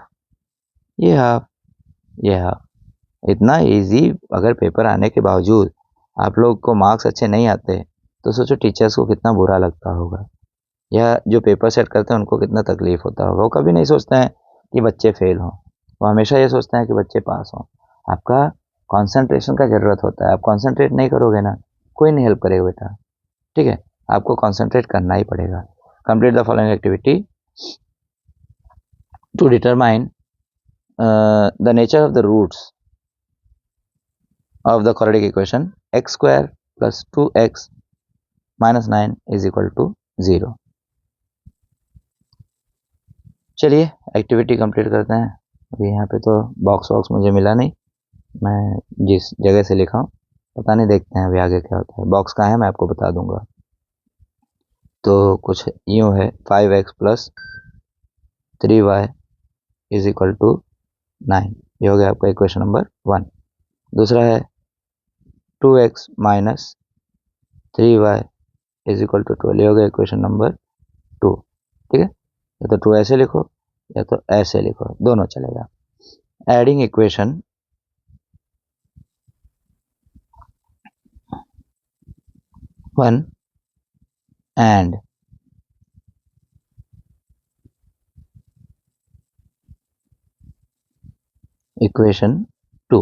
Speaker 1: ये हाफ, ये हाफ। इतना इजी अगर पेपर आने के बावजूद आप लोग को मार्क्स अच्छे नहीं आते तो सोचो टीचर्स को कितना बुरा लगता होगा, या जो पेपर सेट करते हैं उनको कितना तकलीफ होता होगा। वो कभी नहीं सोचते हैं कि बच्चे फेल हों, वो हमेशा ये सोचते हैं कि बच्चे पास हों। आपका कंसंट्रेशन का ज़रूरत होता है। आप कंसंट्रेट नहीं करोगे ना, कोई नहीं हेल्प करेगा बेटा, ठीक है। आपको कंसंट्रेट करना ही पड़ेगा। Complete the following activity to determine the nature of the roots of the quadratic equation x² + 2x - 9 = 0। चलिए एक्टिविटी कंप्लीट करते हैं। अभी यहाँ पे तो बॉक्स वॉक्स मुझे मिला नहीं, मैं जिस जगह से लिखा हूँ पता नहीं, देखते हैं अभी आगे क्या होता है। बॉक्स कहाँ है मैं आपको बता दूंगा। तो कुछ यूँ है, 5x + 3y = 9, ये हो गया आपका इक्वेशन नंबर 1। दूसरा है 2x - 3y = 12, ये हो गया इक्वेशन नंबर 2, ठीक है। या तो 2 ऐसे लिखो या तो ऐसे लिखो, दोनों चलेगा। एडिंग इक्वेशन 1 एंड इक्वेशन 2,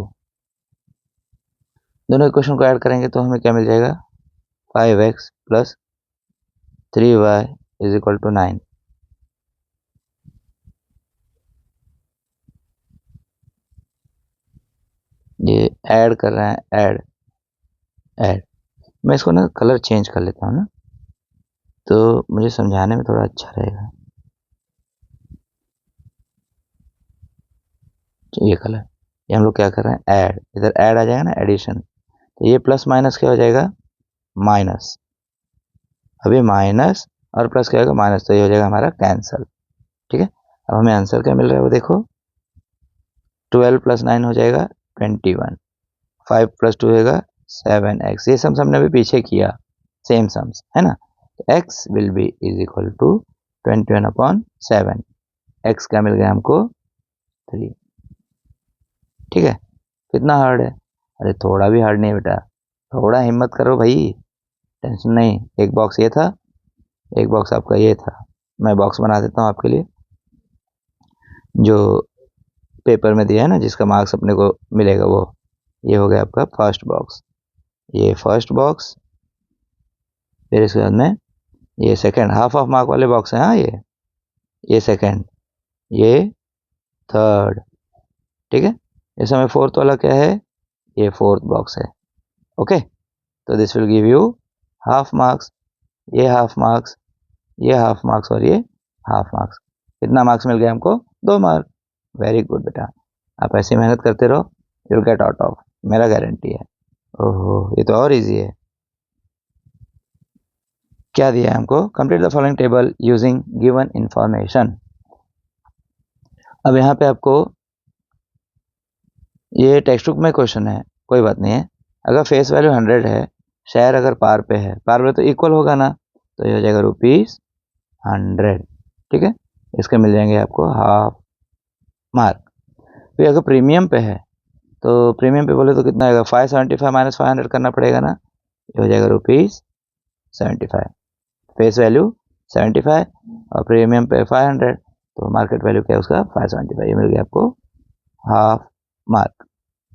Speaker 1: दोनों इक्वेशन को ऐड करेंगे तो हमें क्या मिल जाएगा, 5x + 3y = 9। ये ऐड कर रहे हैं, ऐड। मैं इसको ना कलर चेंज कर लेता हूँ ना, तो मुझे समझाने में थोड़ा अच्छा रहेगा। ये कलर, ये हम लोग क्या कर रहे हैं, ऐड। इधर ऐड आ जाएगा ना, एडिशन। तो ये प्लस माइनस क्या हो जाएगा, माइनस। अभी माइनस और प्लस क्या होगा, माइनस, तो ये हो जाएगा हमारा कैंसल, ठीक है। अब हमें आंसर क्या मिल रहा है वो देखो, 12 + 9 हो जाएगा 21, 5 + 2 होगा 7x। ये सम हमने अभी पीछे किया, सेम सम्स है ना। तो x विल बी = 21/7। x क्या मिल गया हमको, 3, ठीक है। कितना हार्ड है, अरे थोड़ा भी हार्ड नहीं बेटा, थोड़ा हिम्मत करो भाई, टेंशन नहीं। एक बॉक्स ये था, एक बॉक्स आपका ये था। मैं बॉक्स बना देता हूँ आपके लिए, जो पेपर में दिया है ना, जिसका मार्क्स अपने को मिलेगा वो। ये हो गया आपका फर्स्ट बॉक्स, ये फर्स्ट बॉक्स। फिर इसके बाद में ये सेकंड, हाफ ऑफ मार्क वाले बॉक्स है, हाँ ये सेकंड, ये थर्ड, ठीक है। इस समय फोर्थ वाला क्या है, ये फोर्थ बॉक्स है, ओके। तो this will give you half marks, ये हाफ मार्क्स, ये हाफ मार्क्स और ये हाफ मार्क्स। कितना मार्क्स मिल गया हमको, 2 मार्क। वेरी गुड बेटा, आप ऐसी मेहनत करते रहो, you will get out of, मेरा गारंटी है। ओहो, ये तो और इजी है। क्या दिया है हमको, complete the following table using given information. अब यहाँ पे आपको ये टेक्स्ट बुक में क्वेश्चन है, कोई बात नहीं है। अगर फेस वैल्यू 100 है, शेयर अगर पार पे है, पार पे तो इक्वल होगा ना, तो ये हो जाएगा ₹100, ठीक है। इसके मिल जाएंगे आपको हाफ, मार्क। फिर अगर प्रीमियम पे है तो प्रीमियम पे बोले तो कितना आएगा, 575 माइनस 500 करना पड़ेगा ना, ये हो जाएगा ₹75। फेस वैल्यू 75 और प्रीमियम पे 500, तो मार्केट वैल्यू क्या है उसका 575, ये मिल गया आपको हाफ मार्क।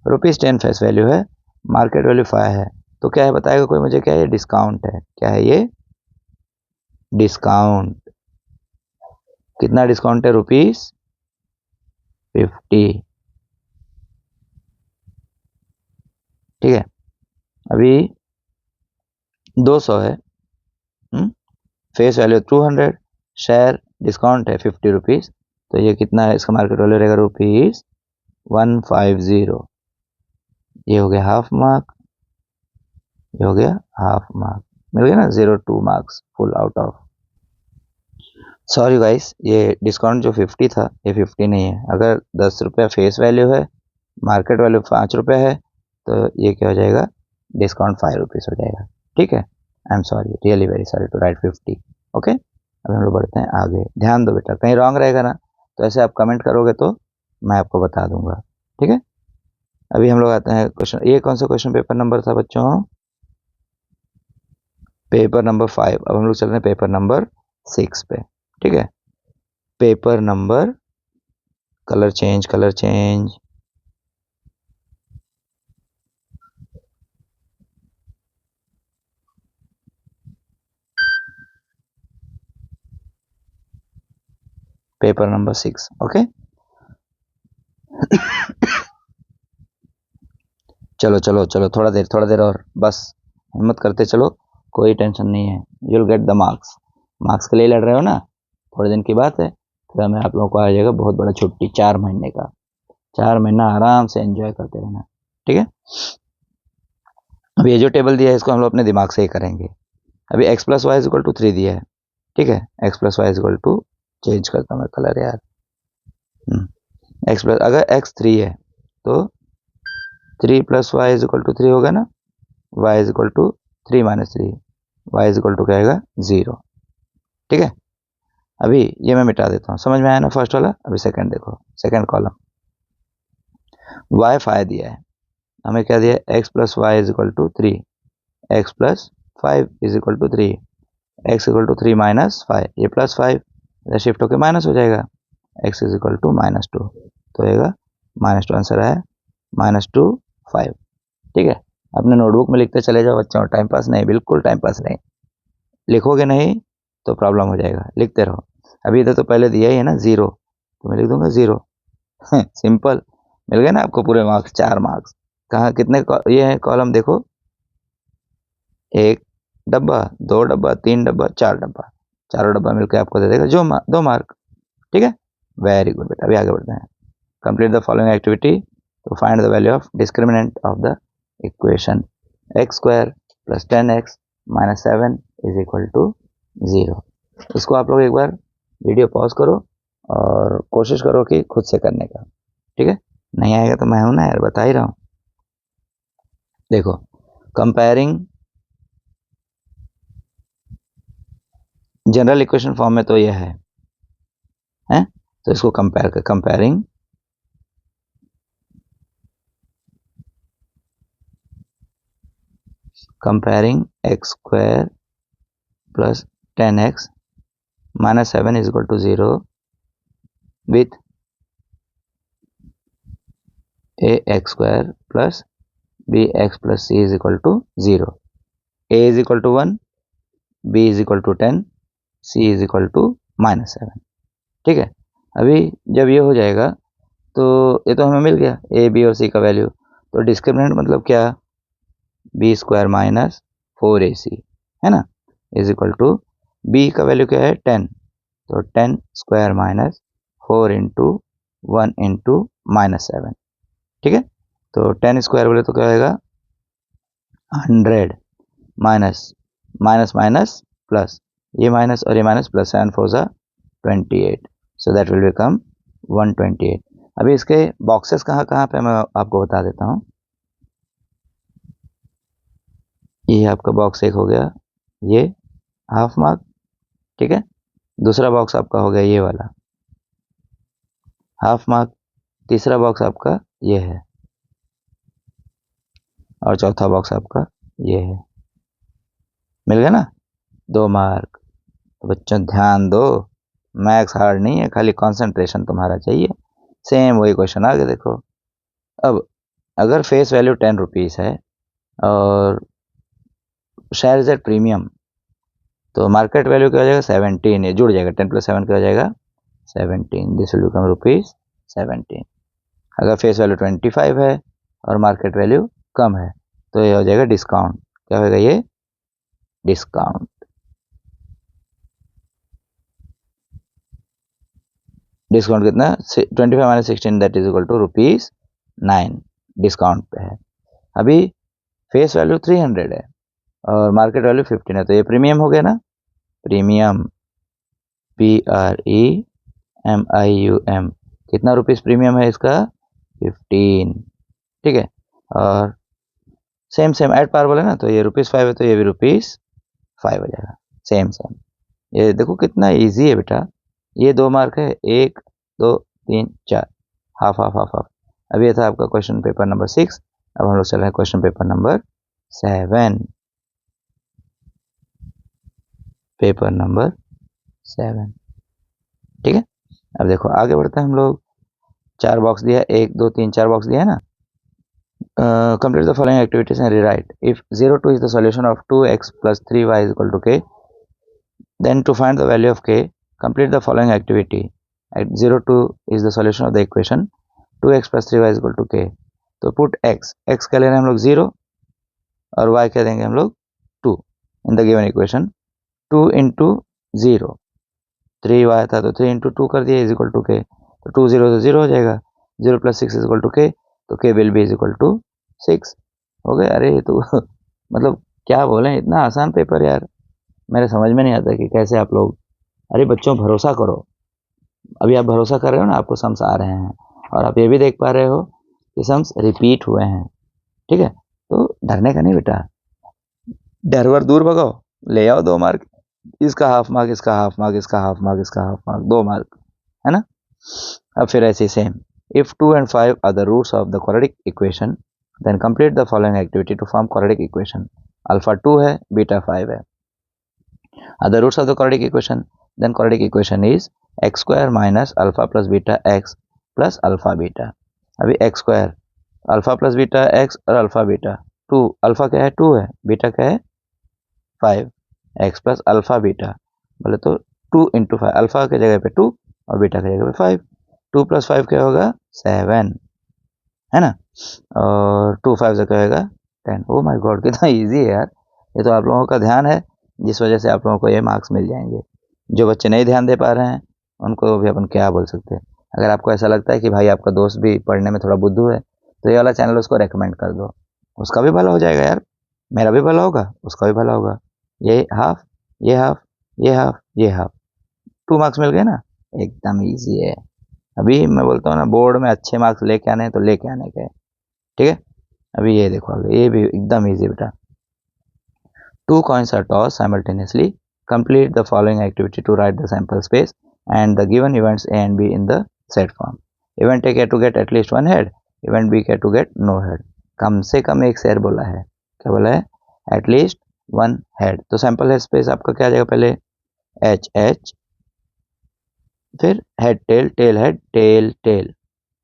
Speaker 1: ₹10 फेस वैल्यू है, मार्केट वैल्यू 5 है, तो क्या है बताएगा कोई मुझे, क्या है, डिस्काउंट है। क्या है ये, डिस्काउंट। कितना डिस्काउंट है, ₹50। ठीक है, अभी 200 है, फेस वैल्यू 200, शेयर डिस्काउंट है ₹50, तो ये कितना है, इसका मार्केट वैल्यू रहेगा ₹150। ये हो गया हाफ मार्क, ये हो गया हाफ मार्क, मिल गया ना, 02 marks full out of. Sorry guys, ये डिस्काउंट जो 50 था ये 50 नहीं है। अगर ₹10 फेस वैल्यू है, मार्केट वैल्यू ₹5 है, तो ये क्या हो जाएगा, डिस्काउंट ₹5 हो जाएगा। ठीक है, I am sorry, really very sorry to write 50। Okay, अब हम लोग बढ़ते हैं आगे। ध्यान दो बेटा, कहीं रॉन्ग रहेगा ना तो ऐसे आप कमेंट करोगे तो मैं आपको बता दूंगा। ठीक है, अभी हम लोग आते हैं क्वेश्चन, ये कौन सा क्वेश्चन पेपर नंबर था बच्चों, पेपर नंबर 5। अब हम लोग चल रहे हैं पेपर नंबर 6 पे। ठीक है, paper number, colour change, colour change, paper number 6। Okay, चलो चलो चलो, थोड़ा देर और बस, हिम्मत करते चलो, कोई टेंशन नहीं है, you will get the marks. Marks के लिए लड़ रहे हो ना, थोड़े दिन की बात है, फिर हमें आप लोगों को आ जाएगा बहुत बड़ा छुट्टी, 4 महीने का। 4 महीना आराम से एंजॉय करते रहना। ठीक है, अब ये जो टेबल दिया है इसको हम लोग अपने दिमाग से ही करेंगे। अभी x plus Y is equal to 3 दिया है। ठीक है, x plus Y is equal to, change करता हूँ मैं कलर यार, x प्लस, अगर x 3 है तो 3 plus Y is equal to 3 होगा ना, y is equal to 3 minus 3, y is equal to क्या आएगा, 0। ठीक है, अभी ये मैं मिटा देता हूँ, समझ में आया ना फर्स्ट वाला। अभी सेकंड देखो, सेकंड कॉलम, y 5 दिया है, हमें क्या दिया है, x plus Y is equal to 3, x plus 5 is equal to 3, x equal to 3 minus 5, ये प्लस 5 इधर शिफ्ट होकर माइनस हो जाएगा, x इज इक्वल टू -2, तो आएगा -2, आंसर है -2 5। ठीक है, अपने नोटबुक में लिखते चले जाओ बच्चों, टाइम पास नहीं, बिल्कुल टाइम पास नहीं, लिखोगे नहीं तो प्रॉब्लम हो जाएगा, लिखते रहो। अभी इधर तो पहले दिया ही है ना 0, तो मैं लिख दूंगा 0। सिंपल, मिल गए ना आपको पूरे मार्क्स, 4 मार्क्स। कहाँ कितने ये है कॉलम देखो, 1 डब्बा, 2 डब्बा, 3 डब्बा, 4 डब्बा, चारों डब्बा मिलकर आपको दे देगा जो 2 मार्क। ठीक है, वेरी गुड बेटा, अभी आगे बढ़ते हैं। Complete the following activity to find the value of discriminant of the equation x square plus 10x minus 7 is equal to 0। इसको आप लोग एक बार वीडियो पॉज करो और कोशिश करो कि खुद से करने का। ठीक है, नहीं आएगा तो मैं हूं ना यार, बता ही रहा हूं। देखो, कंपेयरिंग जनरल इक्वेशन फॉर्म में तो यह है, तो इसको कंपेयर कर, comparing x square plus 10x minus 7 is equal to 0 with ax square plus bx plus c is equal to 0। a is equal to 1, b is equal to 10, c is equal to -7। ठीक है, अभी जब ये हो जाएगा तो ये तो हमें मिल गया a b और c का वैल्यू, तो डिस्क्रिमिनेंट मतलब क्या, b स्क्वायर माइनस 4ac है ना, इज इक्वल टू b का वैल्यू क्या है 10, तो 10 स्क्वायर माइनस 4 इंटू 1 इंटू -7। ठीक है, तो 10 स्क्वायर बोले तो क्या आएगा 100 माइनस माइनस माइनस प्लस, ये माइनस और ये माइनस प्लस, 7 4 जा 28, सो दैट विल बिकम 128। अभी इसके बॉक्सेस कहाँ कहाँ पे मैं आपको बता देता हूँ। ये आपका बॉक्स एक हो गया, ये हाफ मार्क। ठीक है, दूसरा बॉक्स आपका हो गया ये वाला हाफ मार्क, तीसरा बॉक्स आपका ये है और चौथा बॉक्स आपका ये है। मिल गया ना 2 मार्क। तो बच्चों ध्यान दो, मैथ्स हार्ड नहीं है, खाली कंसंट्रेशन तुम्हारा चाहिए। सेम वही क्वेश्चन आगे देखो। अब अगर फेस वैल्यू 10 रुपीज़ है और शेयर इज एट प्रीमियम, तो मार्केट वैल्यू क्या हो जाएगा 17, ये जुड़ जाएगा 10 + 7 क्या हो जाएगा 17, दिस विल बिकम ₹17। अगर फेस वैल्यू 25 है और मार्केट वैल्यू कम है तो ये हो जाएगा डिस्काउंट। क्या होगा ये डिस्काउंट। डिस्काउंट कितना 25 - 16 that is equal to ₹9 discount पे है। अभी फेस वैल्यू 300 है और मार्केट वैल्यू 15 है तो ये प्रीमियम हो गया ना। प्रीमियम PREMIUM कितना रुपीस प्रीमियम है इसका 15। ठीक है और सेम ऐड पार बोले ना तो ये ₹5 है तो ये भी ₹5 हो जाएगा। सेम ये देखो कितना इजी है बेटा। ये 2 मार्क है 1 2 3 4 हाफ हाफ हाफ हाफ। अब ये था आपका क्वेश्चन पेपर नंबर 6। अब हम लोग चल रहे हैं question paper number 7। Paper number 7 ठीक है। अब देखो आगे बढ़ते हैं हम लोग। 4 बॉक्स दिया 1 2 3 4 बॉक्स दिया है ना। Complete the following activities and rewrite. If 02 is the solution of 2x plus 3y is equal to k, then to find the value of k, complete the following activity. At 02 is the solution of the equation 2x plus 3y is equal to k. तो put x क्या ले रहे हैं हम लोग 0 और y क्या देंगे हम लोग 2 in the given equation. 2 into 0 3y था तो 3 into 2 कर दिया is equal to k. तो 2 0 तो 0 हो जाएगा। 0 plus 6 is equal to k, तो k will be is equal to 6 हो गया। अरे ये तो मतलब क्या बोले, इतना आसान पेपर यार, मेरे समझ में नहीं आता कि कैसे आप लोग। अरे बच्चों भरोसा करो, अभी आप भरोसा कर रहे हो ना, आपको सम्स आ रहे हैं और आप ये भी देख पा रहे हो कि सम्स रिपीट हुए हैं। ठीक है तो डरने का नहीं बेटा, डर वर दूर भगाओ, ले आओ 2 मार्क। इसका हाफ मार्क, इसका हाफ मार्क, इसका हाफ मार्क, इसका हाफ मार्क, 2 मार्क है ना। अब फिर ऐसे same, if 2 and 5 are the roots of the quadratic equation, then complete the following activity to form quadratic equation. Alpha 2 है, बीटा 5 है। Are the roots of the quadratic equation? Then quadratic equation is x square minus alpha plus beta x plus alpha beta. अभी x square alpha plus beta x और alpha beta 2, alpha क्या है 2 है, beta क्या है 5, x plus alpha beta बोले तो 2 into 5, alpha के जगह पे 2 और बीटा के जगह पे 5, 2 + 5 क्या होगा 7 है ना। और 2 5 से क्या होगा 10। ओ माय गॉड कितना इजी है यार। ये तो आप लोगों का ध्यान है जिस वजह से आप लोगों को ये मार्क्स मिल जाएंगे। जो बच्चे नहीं ध्यान दे पा रहे हैं उनको भी अपन क्या बोल सकते हैं। अगर आपको ऐसा लगता है कि भाई आपका दोस्त भी पढ़ने में थोड़ा बुद्धू है तो ये वाला चैनल उसको रेकमेंड कर दो, उसका भी भला हो जाएगा यार, मेरा भी भला होगा, उसका भी भला होगा। ये हाफ ये हाफ ये हाफ ये हाफ, 2 मार्क्स मिल गए ना, एकदम ईजी है। अभी मैं बोलता हूँ ना बोर्ड में अच्छे मार्क्स लेके आने तो लेके आने के, ठीक है। अभी ये देखो आगे, ये भी एकदम ईजी बेटा। 2 coins are tossed simultaneously. Complete the following activity to write the sample space and the given events A and B in the set form. Event A क्या to get at least 1 head, event B क्या to get no head. कम से कम एक share बोला है, क्या बोला है at least 1 head। तो सैंपल स्पेस आपका क्या आ जाएगा, पहले एच एच, फिर head tail tail head tail tail,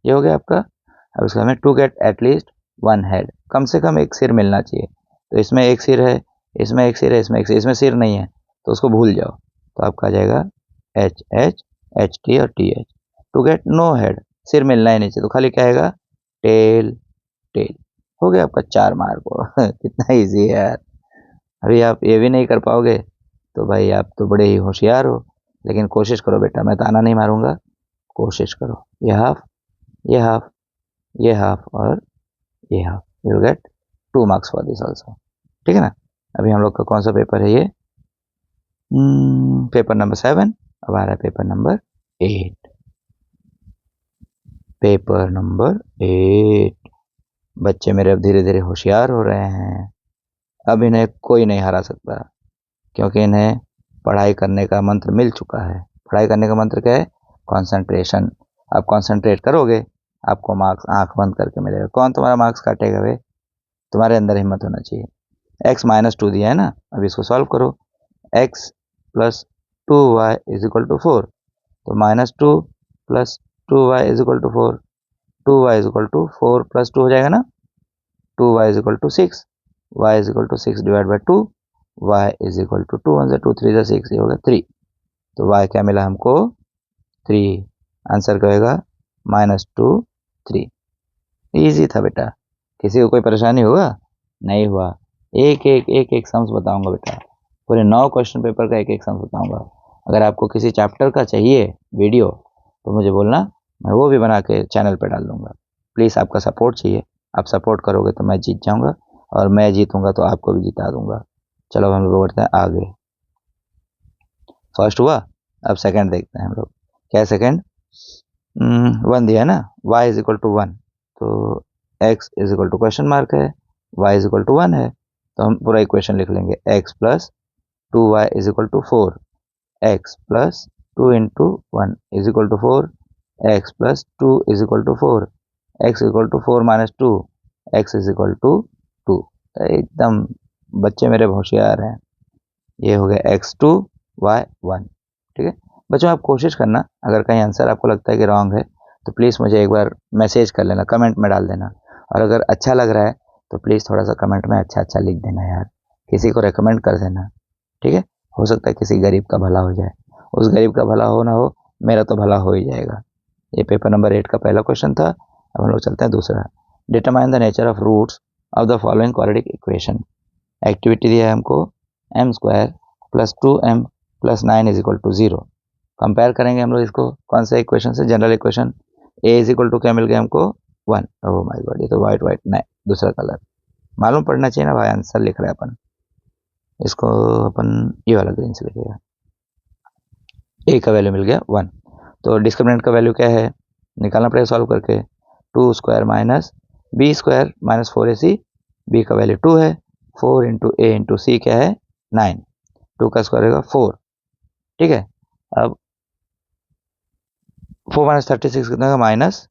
Speaker 1: ये हो गया आपका। अब इसका हमें टू गेट एटलीस्ट 1 हेड, कम से कम एक सिर मिलना चाहिए। तो इसमें एक सिर है, इसमें एक सिर है, इसमें एक सिर, इसमें सिर नहीं है तो उसको भूल जाओ। तो आपका आ जाएगा एच एच एच टी और T H. To get no head, सिर मिलना ही नहीं चाहिए तो खाली क्या आएगा टेल टेल। हो गया आपका 4 मार्क कितना इजी है यार। अभी आप ये भी नहीं कर पाओगे तो भाई आप तो बड़े ही होशियार हो, लेकिन कोशिश करो बेटा, मैं ताना नहीं मारूंगा, कोशिश करो। ये हाफ ये हाफ ये हाफ और ये half, you will get 2 marks for this also, ठीक है ना। अभी हम लोग का कौन सा पेपर है ये, पेपर नंबर 7। अब आ रहा है पेपर नंबर 8। पेपर नंबर 8, बच्चे मेरे अब धीरे धीरे होशियार हो रहे हैं। अब इन्हें कोई नहीं हरा सकता क्योंकि इन्हें पढ़ाई करने का मंत्र मिल चुका है। पढ़ाई करने का मंत्र क्या है, कंसंट्रेशन। आप कंसंट्रेट करोगे आपको मार्क्स आंख बंद करके मिलेगा। कौन तुम्हारा मार्क्स काटेगा वे? तुम्हारे अंदर हिम्मत होना चाहिए। x-2 दिया है ना, अब इसको सॉल्व करो। x plus 2y is equal to 4, तो -2 plus 2y is equal to 4, 2y is equal to 4 plus 2 हो जाएगा ना, 2y is equal to 6, y is equal to 6 divide by 2, y is equal to 2 1 2 3 6, ये होगा 3। तो y क्या मिला हमको? 3। आंसर क्या होगा? -2 3। इजी था बेटा। किसी को कोई परेशानी हुआ? नहीं हुआ। एक सम्स बताऊंगा बेटा, पूरे 9 क्वेश्चन पेपर का एक सम्स बताऊंगा। अगर आपको किसी चैप्टर का चाहिए वीडियो तो मुझे बोलना, मैं वो भी बना के चैनल पे डाल दूंगा। प्लीज़ आपका सपोर्ट चाहिए, आप सपोर्ट करोगे तो मैं जीत जाऊंगा, और मैं जीतूंगा तो आपको भी जिता दूंगा। चलो हम लोग बढ़ते हैं आगे। फर्स्ट हुआ, अब सेकंड देखते हैं हम लोग। क्या सेकंड? 1 दिया है ना, y इज इक्वल टू 1, तो x is equal to question mark है, y इज इक्वल टू 1 है, तो हम पूरा इक्वेशन लिख लेंगे। x plus 2y is equal to 4, x plus 2 into 1 is equal to 4, x plus 2 is equal to 4, x equal to 4 minus 2, x is equal to 2। एकदम बच्चे मेरे होशियार हैं। ये हो गया x2 y1। ठीक है बच्चों, आप कोशिश करना, अगर कहीं आंसर आपको लगता है कि रॉन्ग है तो प्लीज़ मुझे एक बार मैसेज कर लेना, कमेंट में डाल देना। और अगर अच्छा लग रहा है तो प्लीज़ थोड़ा सा कमेंट में अच्छा अच्छा लिख देना यार, किसी को रेकमेंड कर देना। ठीक है, हो सकता है किसी गरीब का भला हो जाए। उस गरीब का भला हो ना हो, मेरा तो भला हो ही जाएगा। ये पेपर नंबर 8 का पहला क्वेश्चन था। अब हम लोग चलते हैं दूसरा। Determine the nature of roots of the following quadratic equation. Activity दिया है हमको, m² plus 2m plus 9 is equal to 0। Compare करेंगे हम लोग इसको कौन सा इक्वेशन से? General equation. a is equal to क्या मिल गया हमको? 1। ओह माय गॉड, ये तो वाइट नहीं, दूसरा कलर मालूम पड़ना चाहिए ना भाई, आंसर लिख रहे हैं अपन। इसको अपन ये वाला ग्रीन से लिखेगा। a का वैल्यू मिल गया 1, तो डिस्क्रिमिनेंट का वैल्यू क्या है निकालना पड़ेगा सॉल्व करके। 2² minus b² minus 4ac, b का वैल्यू 2 है, 4 इंटू a इंटू c क्या है? 9, 2 का स्क्वायर होगा 4। ठीक है, अब 4 माइनस 36 कितना होगा? माइनस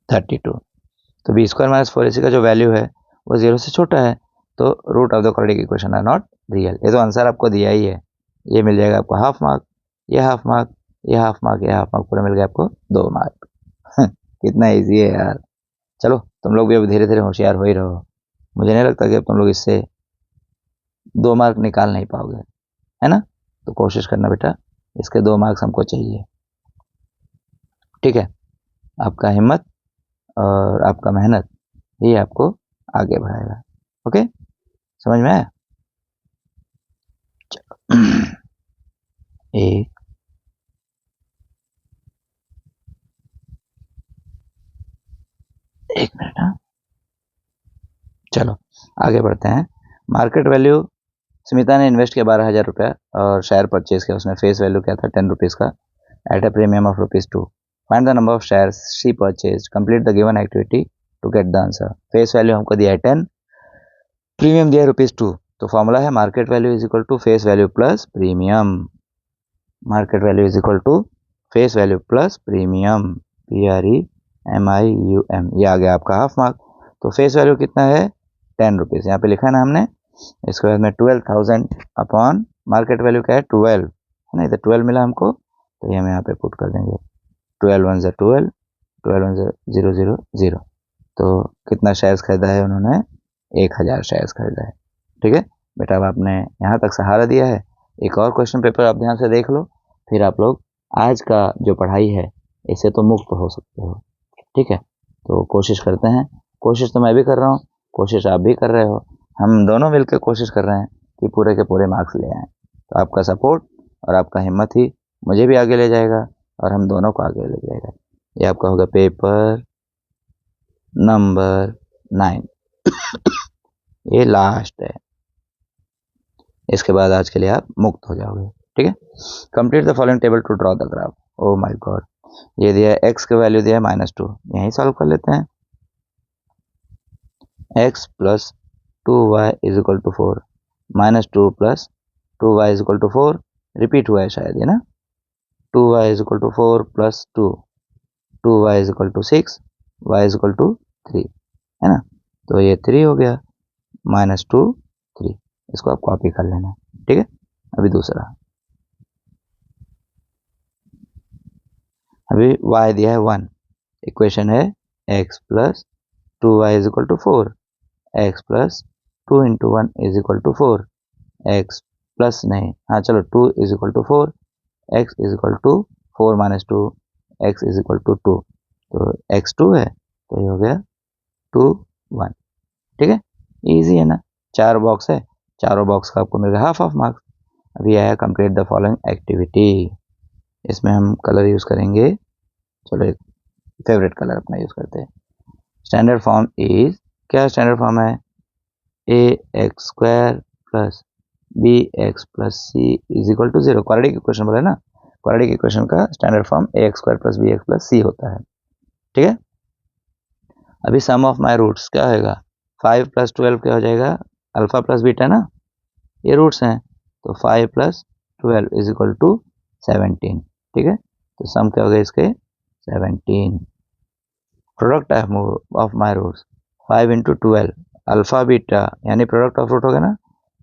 Speaker 1: 32। तो b² माइनस 4ac का जो वैल्यू है वो 0 से छोटा है, तो root of the quadratic equation are not real. ये तो आंसर आपको दिया ही है, ये मिल जाएगा आपको हाफ मार्क, ये हाफ मार्क, ये हाफ मार्क, ये हाफ मार्क, पूरा मिल गया आपको 2 मार्क। कितना ईजी है यार। चलो तुम लोग भी अब धीरे धीरे होशियार हो ही रहो, मुझे नहीं लगता कि अब तुम लोग इससे 2 मार्क निकाल नहीं पाओगे, है ना? तो कोशिश करना बेटा, इसके 2 मार्क्स हमको चाहिए। ठीक है, आपका हिम्मत और आपका मेहनत ही आपको आगे बढ़ाएगा। ओके, समझ में आया? एक मिनट। हाँ, चलो आगे बढ़ते हैं। मार्केट वैल्यू, स्मिता ने इन्वेस्ट किया 12,000 रुपया और शेयर परचेज किया, उसने फेस वैल्यू क्या था? 10 रुपीज़ का, at a premium of ₹2। Find the number of shares she purchase, complete the given activity to get the answer. Face value हमको दिया है 10, प्रीमियम दिया है ₹2, तो फॉर्मूला है market value is equal to face value plus premium. Market value is equal to face value plus premium, PREMIUM। ये आ गया आपका हाफ मार्क। तो फेस वैल्यू कितना है? 10 रुपीज़, यहाँ पे लिखा है ना हमने। इसके बाद में 12,000 अपॉन मार्केट वैल्यू क्या है? 12 है ना, इधर 12 मिला हमको, तो ये हम यहाँ पे पुट कर देंगे। 12 1 ज़ा 12, 12 1 ज़ा 0 0 0। तो कितना शेयर्स खरीदा है उन्होंने? 1,000 शेयर्स खरीदा है। ठीक है बेटा, अब आपने यहाँ तक सहारा दिया है। एक और क्वेश्चन पेपर आप ध्यान से देख लो, फिर आप लोग आज का जो पढ़ाई है इससे तो मुक्त हो सकते हो। ठीक है, तो कोशिश करते हैं, कोशिश तो मैं भी कर रहा हूँ, कोशिश आप भी कर रहे हो, हम दोनों मिलकर कोशिश कर रहे हैं कि पूरे के पूरे मार्क्स ले आएँ। तो आपका सपोर्ट और आपका हिम्मत ही मुझे भी आगे ले जाएगा और हम दोनों को आगे ले जाएगा। ये आपका होगा पेपर नंबर 9। ये लास्ट है, इसके बाद आज के लिए आप मुक्त हो जाओगे। ठीक है, complete the following table to draw the graph. Oh my god, ये दिया है x का वैल्यू दिया है -2, यहीं सॉल्व कर लेते हैं। x plus 2y is equal to 4, -2 plus 2y is equal to 4, repeat हुआ है शायद ये ना। 2y is equal to 4 plus 2, 2y is equal to 6, y is equal to 3, है ना। तो ये 3 हो गया, -2 3, इसको आप कॉपी कर लेना, ठीक है। अभी दूसरा, अभी y दिया है 1, इक्वेशन है x plus 2y is equal to 4, x plus 2 into 1 is equal to 4, x plus नहीं, हाँ चलो 2 is equal to 4, x is equal to 4 minus 2, x is equal to 2, तो x 2 है, तो ये हो गया 2 1, ठीक है। इजी है ना, 4 बॉक्स है, चारों बॉक्स का आपको मिल गया हाफ ऑफ मार्क्स। अभी आया कंप्लीट द फॉलोइंग एक्टिविटी, इसमें हम कलर यूज करेंगे, चलो एक फेवरेट कलर अपना यूज करते हैं। स्टैंडर्ड फॉर्म इज, क्या स्टैंडर्ड फॉर्म है, ax square plus bx plus c is equal to 0, quadratic equation बोला है ना, क्वाड्रेटिक इक्वेशन का standard form ax square plus bx plus c होता है, ठीक है। अभी सम ऑफ माय रूट्स क्या होगा, 5 प्लस 12 क्या हो जाएगा, अल्फा प्लस बीटा ना, ये रूट्स हैं, तो 5 प्लस 12 इज इक्वल टू 17, ठीक है। तो सम क्या हो गया इसके 17, product of my roots 5 into 12 alpha beta, यानी प्रोडक्ट ऑफ रूट हो गया ना,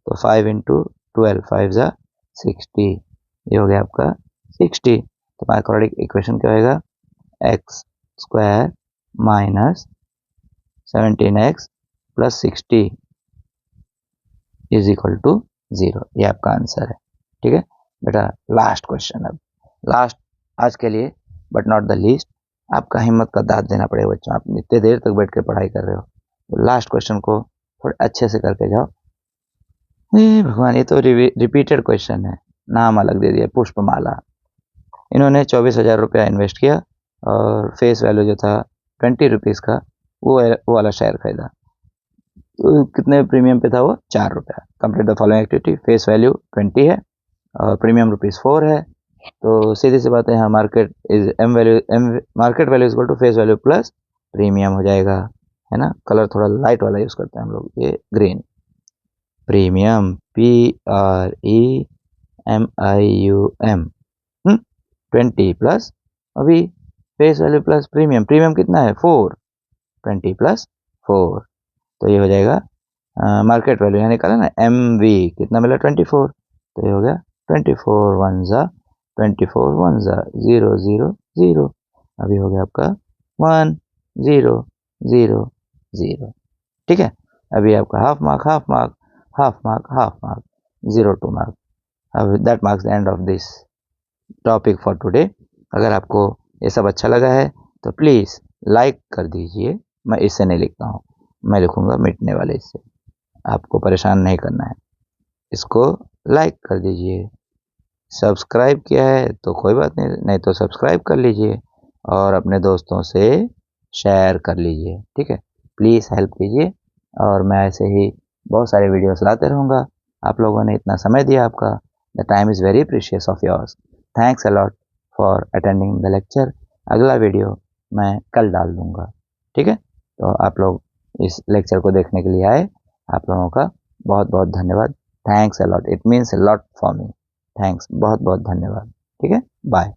Speaker 1: तो 5 इंटू 12 5 जा 60, ये हो गया आपका 60। तो माय क्वाड्रेटिक इक्वेशन क्या होगा, x square minus 17x plus 60 is equal to 0, ये आपका आंसर है, ठीक है बेटा। लास्ट क्वेश्चन, अब लास्ट आज के लिए बट नॉट द लीस्ट, आपका हिम्मत का दाद देना पड़ेगा बच्चों, आप इतने देर तक बैठ के पढ़ाई कर रहे हो, तो लास्ट क्वेश्चन को थोड़े अच्छे से करके जाओ। भगवान, ये तो रिपीटेड क्वेश्चन है, नाम अलग दे दिया, पुष्पमाला। इन्होंने 24,000 रुपया इन्वेस्ट किया और फेस वैल्यू जो था 20 रुपीज़ का, वो वाला शेयर खरीदा, तो कितने प्रीमियम पे था वो, 4 रुपया। Complete the following activity, face value 20 है और प्रीमियम ₹4 है, तो सीधी सी बात है, यहाँ market value equal to face value plus premium हो जाएगा, है ना। कलर थोड़ा लाइट वाला यूज करते हैं हम लोग, ये ग्रीन, प्रीमियम PREMIUM 20 प्लस, अभी face value plus premium, premium कितना है 4, 20 प्लस 4, तो ये हो जाएगा मार्केट वैल्यू, यानी कहा ना MV कितना मिला 24, तो ये हो गया 24 1 जा 0 0 0, अभी हो गया आपका 1 0 0 0, ठीक है। अभी आपका half mark half mark half mark half mark 0 2 mark. अब that marks the end of this topic for today. अगर आपको ये सब अच्छा लगा है तो प्लीज़ लाइक कर दीजिए, मैं इससे नहीं लिखता हूँ, मैं लिखूँगा मिटने वाले इससे, आपको परेशान नहीं करना है, इसको लाइक कर दीजिए। सब्सक्राइब किया है तो कोई बात नहीं, नहीं तो सब्सक्राइब कर लीजिए और अपने दोस्तों से शेयर कर लीजिए, ठीक है। प्लीज़ हेल्प कीजिए और मैं ऐसे ही बहुत सारे वीडियोस लाते रहूँगा। आप लोगों ने इतना समय दिया, आपका the time is very precious of yours, thanks a lot for attending the lecture. अगला वीडियो मैं कल डाल दूँगा, ठीक है। तो आप लोग इस लेक्चर को देखने के लिए आए, आप लोगों का बहुत बहुत धन्यवाद, thanks a lot, it means a lot for me, thanks, बहुत बहुत धन्यवाद, ठीक है, बाय।